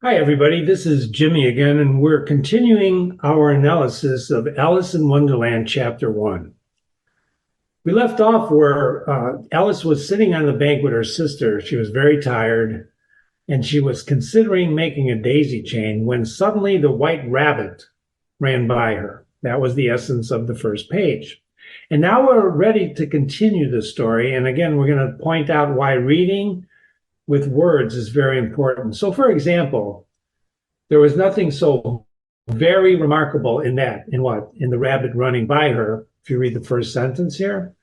Hi, everybody. This is Jimmy again, and we're continuing our analysis of Alice in Wonderland, Chapter 1. We left off where Alice was sitting on the bank with her sister. She was very tired, and she was considering making a daisy chain when suddenly the white rabbit ran by her. That was the essence of the first page. And now we're ready to continue the story. And again, we're going to point out why reading with words is very important. So, for example, there was nothing so very remarkable in that, in the rabbit running by her, if you read the first sentence here,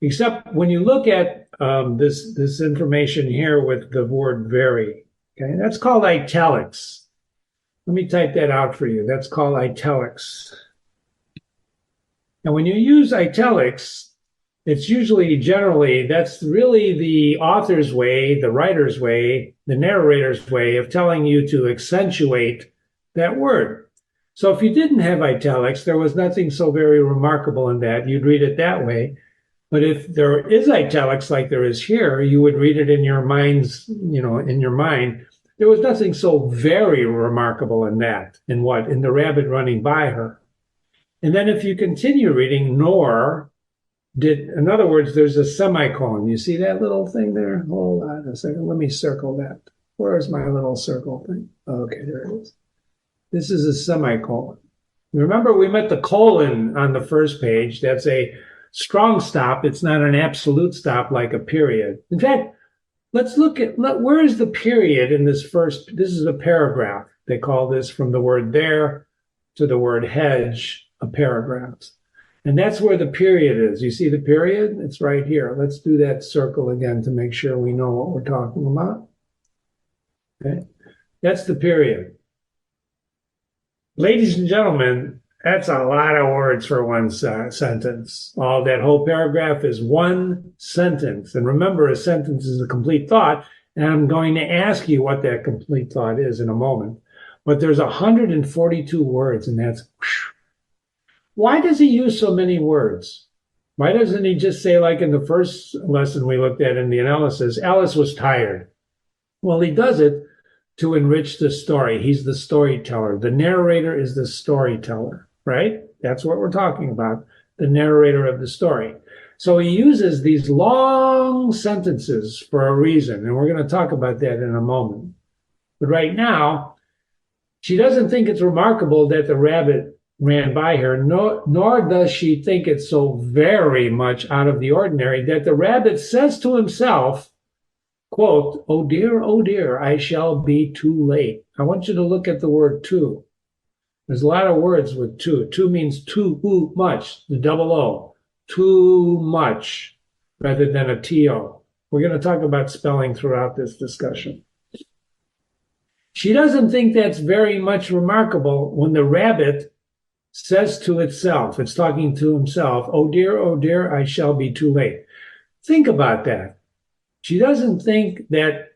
except when you look at this information here with the word very, okay, that's called italics. Let me type that out for you. That's called italics. And when you use italics, it's usually generally, that's really the author's way, the writer's way, the narrator's way of telling you to accentuate that word. So if you didn't have italics, there was nothing so very remarkable in that. You'd read it that way. But if there is italics like there is here, you would read it in your mind's, in your mind. There was nothing so very remarkable in that, in the rabbit running by her. And then if you continue reading, in other words, there's a semicolon. You see that little thing there? Hold on a second. Let me circle that. Where's my little circle thing? Okay, there it is. This is a semicolon. Remember, we met the colon on the first page. That's a strong stop. It's not an absolute stop like a period. In fact, let's look at, where is the period in this is a paragraph. They call this from the word there to the word hedge, a paragraph. And that's where the period is. You see the period? It's right here. Let's do that circle again to make sure we know what we're talking about. Okay, that's the period. Ladies and gentlemen, that's a lot of words for one sentence. All that whole paragraph is one sentence. And remember, a sentence is a complete thought. And I'm going to ask you what that complete thought is in a moment. But there's 142 words, and that's... Why does he use so many words? Why doesn't he just say, like in the first lesson we looked at in the analysis, Alice was tired? Well, he does it to enrich the story. He's the storyteller. The narrator is the storyteller, right? That's what we're talking about, the narrator of the story. So he uses these long sentences for a reason, and we're going to talk about that in a moment. But right now, she doesn't think it's remarkable that the rabbit ran by her, nor does she think it's so very much out of the ordinary that the rabbit says to himself, quote, oh dear, I shall be too late. I want you to look at the word too. There's a lot of words with too. Too means too much, the double O, too much, rather than a T-O. We're going to talk about spelling throughout this discussion. She doesn't think that's very much remarkable when the rabbit says to itself, it's talking to himself, oh dear, I shall be too late. Think about that. She doesn't think that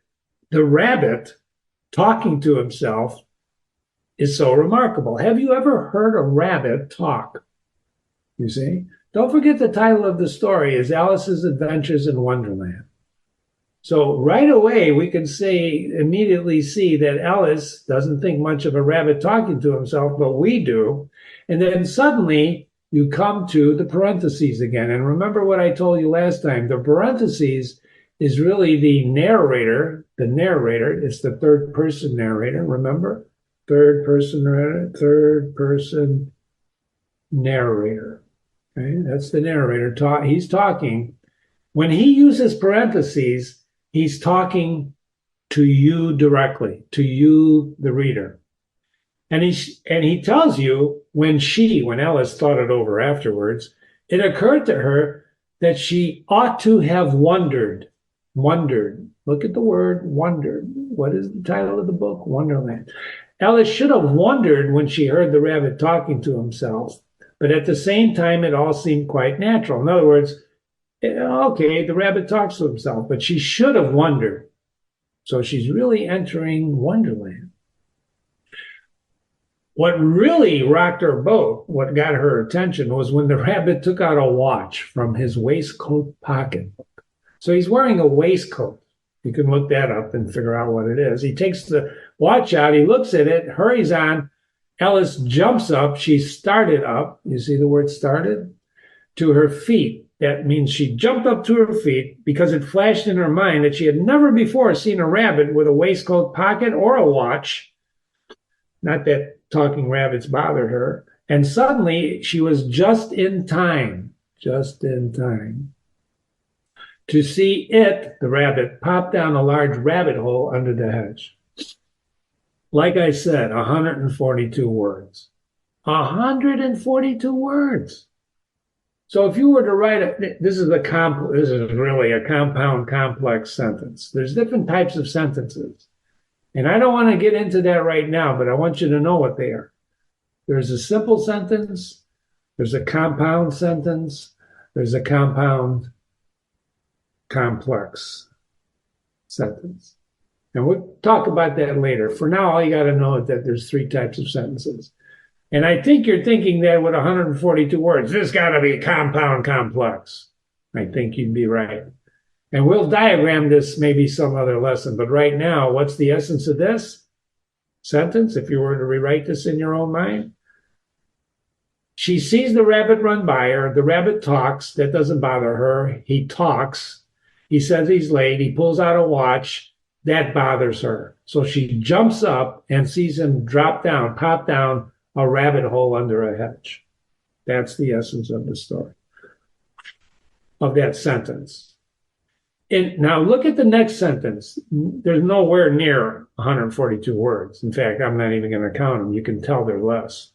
the rabbit talking to himself is so remarkable. Have you ever heard a rabbit talk? You see? Don't forget the title of the story is Alice's Adventures in Wonderland. So right away, we can immediately see that Alice doesn't think much of a rabbit talking to himself, but we do. And then suddenly you come to the parentheses again. And remember what I told you last time, the parentheses is really the narrator. The narrator is the third person narrator, remember? Third person narrator. Okay, that's the narrator. He's talking. When he uses parentheses, he's talking to you directly, to you, the reader. And he tells you when Alice thought it over afterwards, it occurred to her that she ought to have wondered. Look at the word wondered. What is the title of the book? Wonderland. Alice should have wondered when she heard the rabbit talking to himself, but at the same time, it all seemed quite natural. In other words, okay, the rabbit talks to himself, but she should have wondered. So she's really entering Wonderland. What really rocked her boat, what got her attention, was when the rabbit took out a watch from his waistcoat pocketbook. So he's wearing a waistcoat. You can look that up and figure out what it is. He takes the Watch out. He looks at it, hurries on. Alice jumps up. She started up. You see the word started? To her feet. That means she jumped up to her feet because it flashed in her mind that she had never before seen a rabbit with a waistcoat pocket or a watch. Not that talking rabbits bothered her. And suddenly she was just in time to see it, the rabbit, pop down a large rabbit hole under the hedge. Like I said, 142 words. 142 words. So if you were to write this is really a compound, complex sentence. There's different types of sentences. And I don't want to get into that right now, but I want you to know what they are. There's a simple sentence. There's a compound sentence. There's a compound, complex sentence. And we'll talk about that later. For now, all you got to know is that there's three types of sentences. And I think you're thinking that with 142 words, this got to be compound complex. I think you'd be right. And we'll diagram this maybe some other lesson. But right now, what's the essence of this sentence, if you were to rewrite this in your own mind? She sees the rabbit run by her. The rabbit talks. That doesn't bother her. He talks. He says he's late. He pulls out a watch. That bothers her. So she jumps up and sees him pop down a rabbit hole under a hedge. That's the essence of the story, of that sentence. Now look at the next sentence. There's nowhere near 142 words. In fact, I'm not even going to count them. You can tell they're less.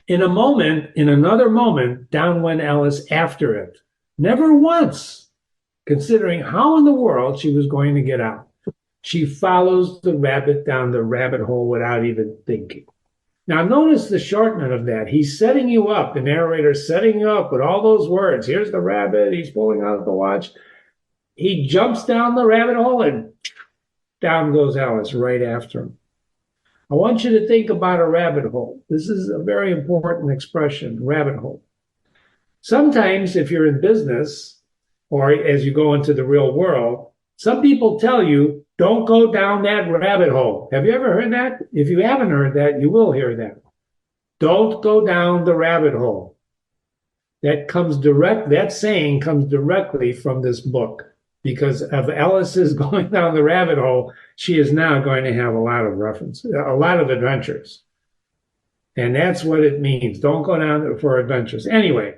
In another moment, down went Alice after it. Never once considering how in the world she was going to get out. She follows the rabbit down the rabbit hole without even thinking. Now, notice the shortening of that. He's setting you up, the narrator's setting you up with all those words. Here's the rabbit. He's pulling out the watch. He jumps down the rabbit hole and down goes Alice right after him. I want you to think about a rabbit hole. This is a very important expression, rabbit hole. Sometimes if you're in business or as you go into the real world, some people tell you, don't go down that rabbit hole. Have you ever heard that? If you haven't heard that, you will hear that. Don't go down the rabbit hole. That saying comes directly from this book. Because if Alice is going down the rabbit hole, she is now going to have a lot of adventures. And that's what it means. Don't go down for adventures. Anyway,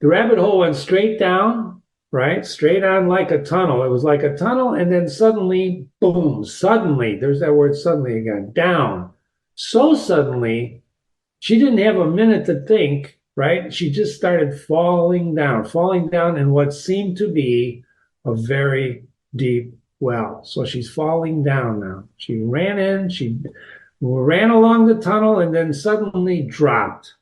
the rabbit hole went straight down, right? Straight on like a tunnel. It was like a tunnel, and then suddenly, boom, suddenly, there's that word suddenly again, down. So suddenly, she didn't have a minute to think, right? She just started falling down in what seemed to be a very deep well. So she's falling down now. She ran along the tunnel and then suddenly dropped.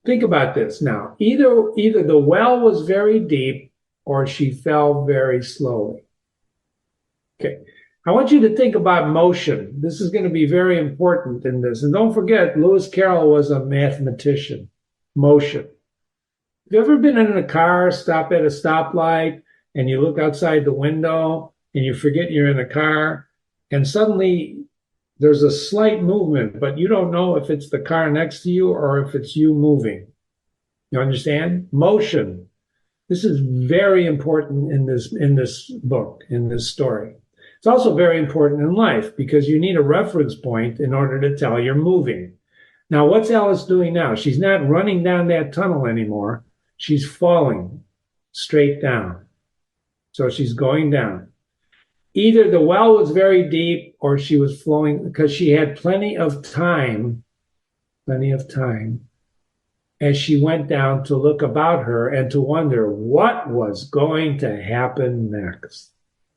Think about this now. Either the well was very deep or she fell very slowly. Okay. I want you to think about motion. This is going to be very important in this. And don't forget, Lewis Carroll was a mathematician. Motion. Have you ever been in a car, stop at a stoplight, and you look outside the window, and you forget you're in a car, and suddenly there's a slight movement, but you don't know if it's the car next to you or if it's you moving. You understand? Motion. This is very important in this book, in this story. It's also very important in life because you need a reference point in order to tell you're moving. Now, what's Alice doing now? She's not running down that tunnel anymore. She's falling straight down. So she's going down. Either the well was very deep or she was flowing because she had plenty of time as she went down to look about her and to wonder what was going to happen next.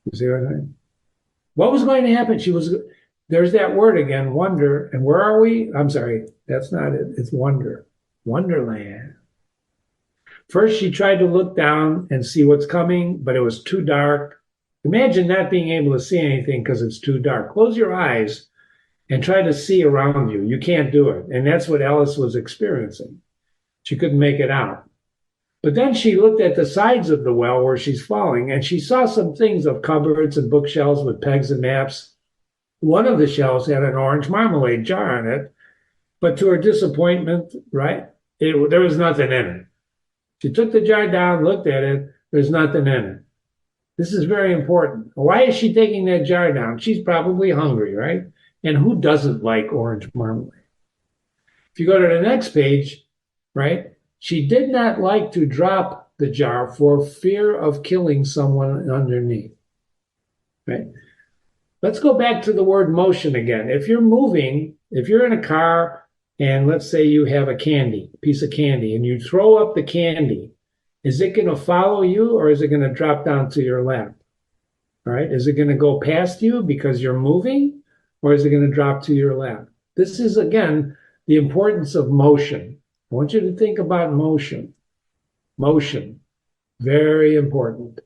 You see what I mean? What was going to happen? There's that word again, wonder. And where are we? I'm sorry, that's not it. It's wonder. Wonderland. First, she tried to look down and see what's coming, but it was too dark. Imagine not being able to see anything because it's too dark. Close your eyes and try to see around you. You can't do it. And that's what Alice was experiencing. She couldn't make it out. But then she looked at the sides of the well where she's falling, and she saw some things of cupboards and bookshelves with pegs and maps. One of the shelves had an orange marmalade jar on it, but to her disappointment, right, there was nothing in it. She took the jar down, looked at it, there's nothing in it. This is very important. Why is she taking that jar down? She's probably hungry, right? And who doesn't like orange marmalade? If you go to the next page, right, she did not like to drop the jar for fear of killing someone underneath, right? Let's go back to the word motion again. If you're moving, if you're in a car and let's say you have a piece of candy, and you throw up the candy, is it going to follow you or is it going to drop down to your lap? All right. Is it going to go past you because you're moving, or is it going to drop to your lap? This is, again, the importance of motion. I want you to think about motion. Motion, very important.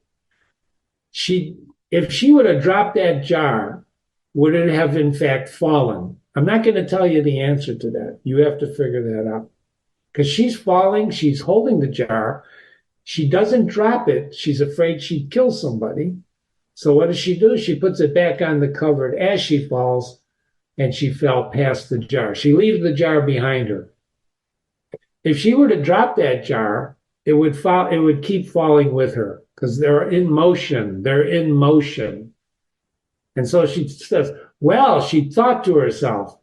If she would have dropped that jar, would it have in fact fallen? I'm not going to tell you the answer to that. You have to figure that out. Because she's falling, she's holding the jar. She doesn't drop it. She's afraid she'd kill somebody. So what does she do? She puts it back on the cupboard as she falls, and she fell past the jar. She leaves the jar behind her. If she were to drop that jar, it would keep falling with her because they're in motion. They're in motion. And so she says, well, she thought to herself,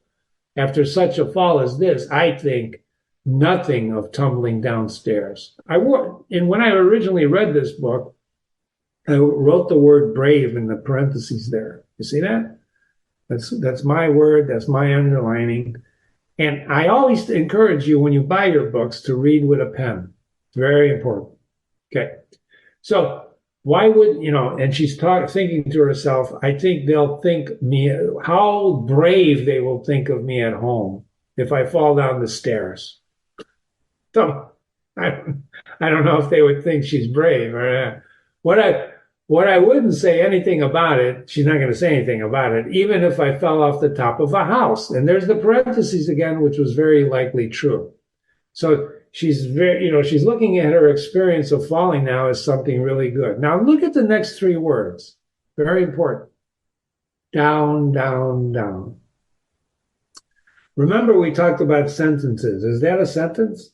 after such a fall as this, I think nothing of tumbling downstairs. And when I originally read this book, I wrote the word brave in the parentheses there. You see that? That's my word. That's my underlining. And I always encourage you when you buy your books to read with a pen. It's very important. Okay. So why would, and she's thinking to herself, I think they'll think me, how brave they will think of me at home if I fall down the stairs. So I don't know if they would think she's brave. Or what I wouldn't say anything about it, she's not going to say anything about it, even if I fell off the top of a house. And there's the parentheses again, which was very likely true. So she's she's looking at her experience of falling now as something really good. Now look at the next three words. Very important. Down, down, down. Remember we talked about sentences. Is that a sentence?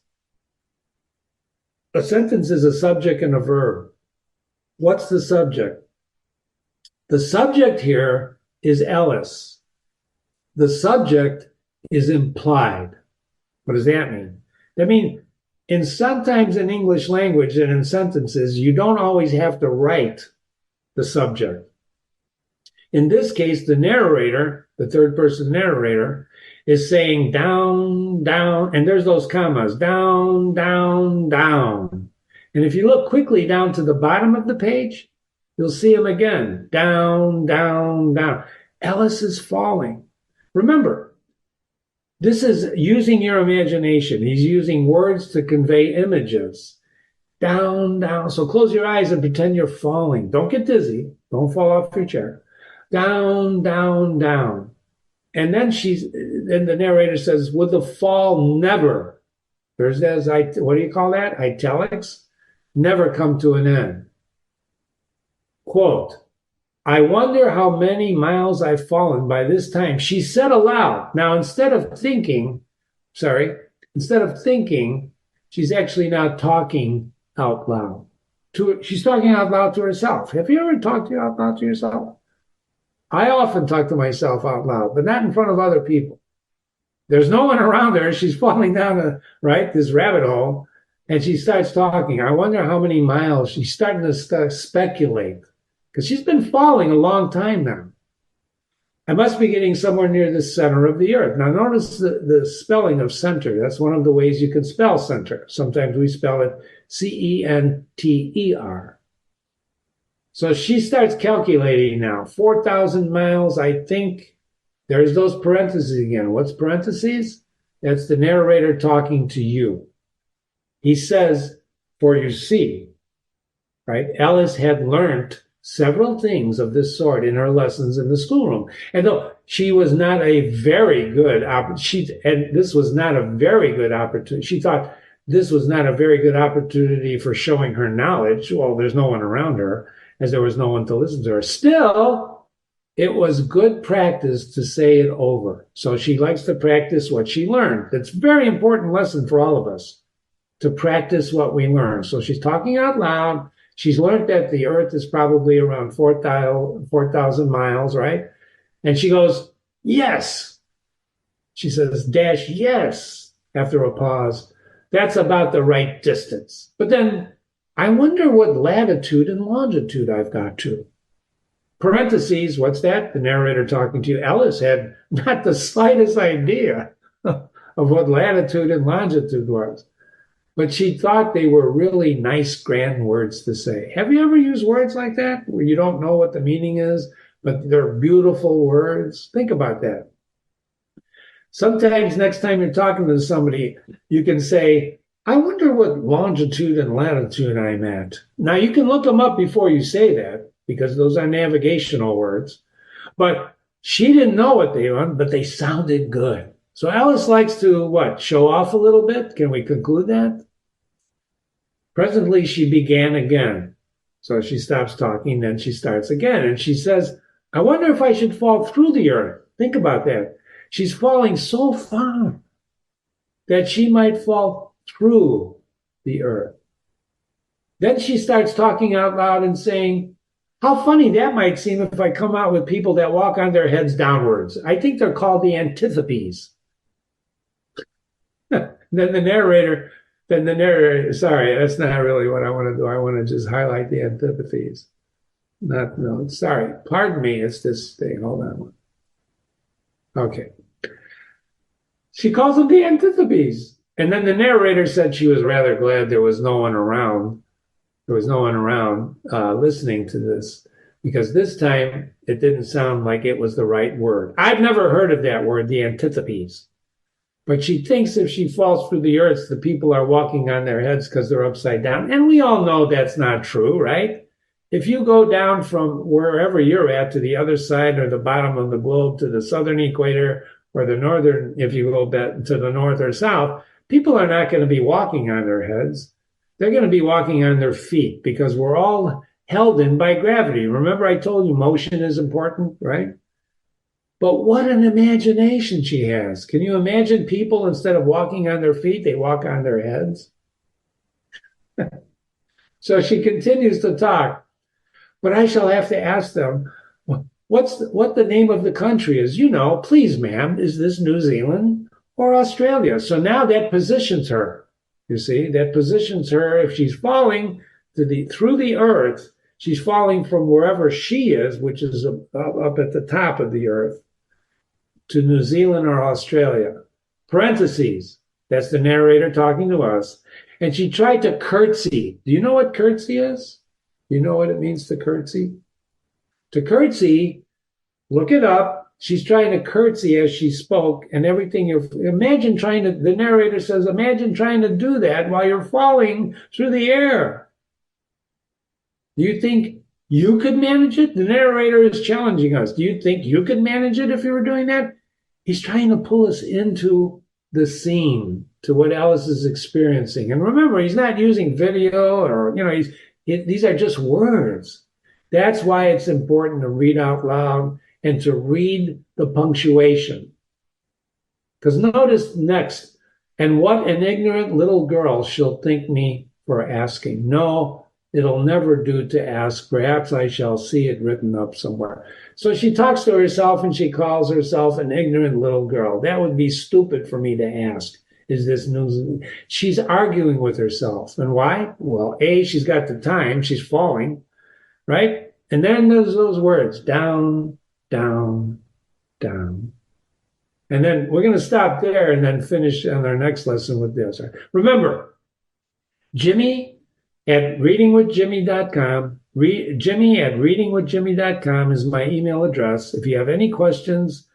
A sentence is a subject and a verb. What's the subject? The subject here is Alice. The subject is implied. What does that mean? That means sometimes in English language and in sentences, you don't always have to write the subject. In this case, the narrator, the third person narrator, is saying down, down, and there's those commas, down, down, down. And if you look quickly down to the bottom of the page, you'll see them again, down, down, down. Alice is falling. Remember, this is using your imagination. He's using words to convey images. Down, down. So close your eyes and pretend you're falling. Don't get dizzy. Don't fall off your chair. Down, down, down. And then the narrator says, would the fall never, there's that, what do you call that? Italics? Never come to an end. Quote, I wonder how many miles I've fallen by this time. She said aloud. Now, instead of thinking, she's actually now talking out loud. She's talking out loud to herself. Have you ever talked out loud to yourself? I often talk to myself out loud, but not in front of other people. There's no one around her. She's falling down this rabbit hole, and she starts talking. I wonder how many miles. She's starting to speculate because she's been falling a long time now. I must be getting somewhere near the center of the earth. Now, notice the spelling of center. That's one of the ways you can spell center. Sometimes we spell it C-E-N-T-E-R. So she starts calculating now. 4,000 miles, I think. There's those parentheses again. What's parentheses? That's the narrator talking to you. He says, for you see, right? Alice had learned several things of this sort in her lessons in the schoolroom. And though she was not a very good opportunity, she thought this was not a very good opportunity for showing her knowledge. Well, there's no one around her, as there was no one to listen to her. Still, it was good practice to say it over. So she likes to practice what she learned. It's a very important lesson for all of us to practice what we learn. So she's talking out loud. She's learned that the earth is probably around 4,000 miles, right? And she goes, yes. She says, dash, yes, after a pause. That's about the right distance. But then I wonder what latitude and longitude I've got to. Parentheses, what's that? The narrator talking to you. Ellis had not the slightest idea of what latitude and longitude was. But she thought they were really nice, grand words to say. Have you ever used words like that where you don't know what the meaning is, but they're beautiful words? Think about that. Sometimes next time you're talking to somebody, you can say, I wonder what longitude and latitude I'm at. Now, you can look them up before you say that because those are navigational words. But she didn't know what they were, but they sounded good. So Alice likes to, what, show off a little bit? Can we conclude that? Presently, she began again. So she stops talking, then she starts again. And she says, I wonder if I should fall through the earth. Think about that. She's falling so far that she might fall through the earth. Then she starts talking out loud and saying, how funny that might seem if I come out with people that walk on their heads downwards. I think they're called the antitheses. Then the narrator, sorry, that's not really what I want to do. I want to just highlight the antitheses. Sorry, pardon me, it's this thing. Hold on. Okay. She calls them the antitheses. And then the narrator said she was rather glad there was no one around. There was no one around listening to this because this time it didn't sound like it was the right word. I've never heard of that word, the antitheses. But she thinks if she falls through the earth, the people are walking on their heads because they're upside down. And we all know that's not true, right? If you go down from wherever you're at to the other side or the bottom of the globe to the southern equator or the northern, if you go back to the north or south, people are not going to be walking on their heads. They're going to be walking on their feet because we're all held in by gravity. Remember I told you motion is important, right? But what an imagination she has. Can you imagine people, instead of walking on their feet, they walk on their heads? So she continues to talk. But I shall have to ask them, what the name of the country is. You know, please, ma'am, is this New Zealand or Australia? So now that positions her. You see, that positions her. If she's falling through the earth, she's falling from wherever she is, which is up at the top of the earth, to New Zealand or Australia. Parentheses, that's the narrator talking to us. And she tried to curtsy. Do you know what curtsy is? Do you know what it means to curtsy? To curtsy, look it up. She's trying to curtsy as she spoke and everything. Imagine trying to, the narrator says, imagine trying to do that while you're falling through the air. Do you think you could manage it? The narrator is challenging us. Do you think you could manage it if you were doing that? He's trying to pull us into the scene, to what Alice is experiencing. And remember, he's not using video or, these are just words. That's why it's important to read out loud and to read the punctuation. Because notice next, and what an ignorant little girl she'll think me for asking. No, it'll never do to ask. Perhaps I shall see it written up somewhere. So she talks to herself and she calls herself an ignorant little girl. That would be stupid for me to ask. Is this news? She's arguing with herself. And why? Well, A, she's got the time. She's falling, right? And then there's those words, down, down, down. And then we're going to stop there and then finish on our next lesson with this. Remember, Jimmy at readingwithjimmy.com. Jimmy at readingwithjimmy.com is my email address. If you have any questions,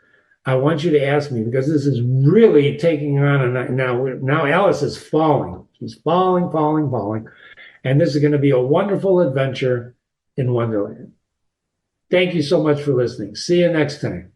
I want you to ask me because this is really taking on. Now Alice is falling. She's falling, falling, falling. And this is going to be a wonderful adventure in Wonderland. Thank you so much for listening. See you next time.